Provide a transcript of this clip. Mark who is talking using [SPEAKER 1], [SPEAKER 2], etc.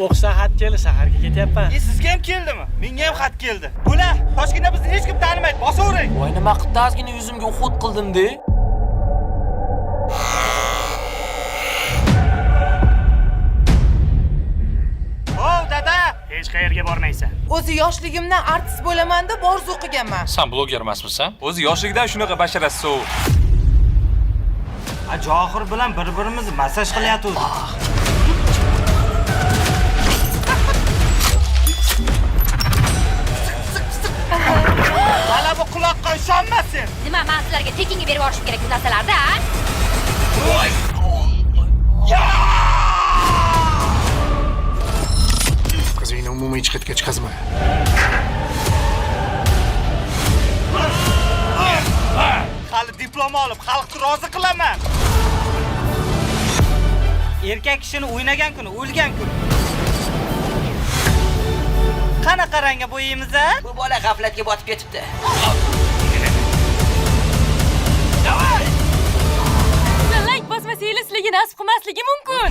[SPEAKER 1] O'qishdan xat keldi, shaharga ketyapman.
[SPEAKER 2] Sizga ham keldimi? Menga ham xat keldi. Bular, Toshkentda bizni hech kim tanimaydi. Bosavering.
[SPEAKER 3] Voy, nima qilib ozgina yuzimga o'qot qildim-da?
[SPEAKER 2] Dada,
[SPEAKER 1] Hech qayerga bormaysan.
[SPEAKER 4] O'zi yoshligimdan artist bo'laman deb orzu qilganman.
[SPEAKER 3] Sen bloger emasmisan?
[SPEAKER 5] O'zi yoshligidan shunaqa basharasi sovuq.
[SPEAKER 2] Johir bilan bir-birimizni massaj qilyapmiz. Mana bu quloqqa ishonmasin.
[SPEAKER 6] Nima, men sizlarga tekinga berib yuborishim kerak bu narsalarda?
[SPEAKER 7] Qizingni umumiy chiqitga chiqazma.
[SPEAKER 2] Hali diplom olib, xalqni rozi qilaman. Erkak kishini o'ynagan kuni, o'lgan kuni. Qanaqa rangga bo'yaymiz-a?
[SPEAKER 4] Bu bola g'aflatga botib ketibdi.
[SPEAKER 6] Like bosmasangiz sizlarga nasib qilmasligi mumkin.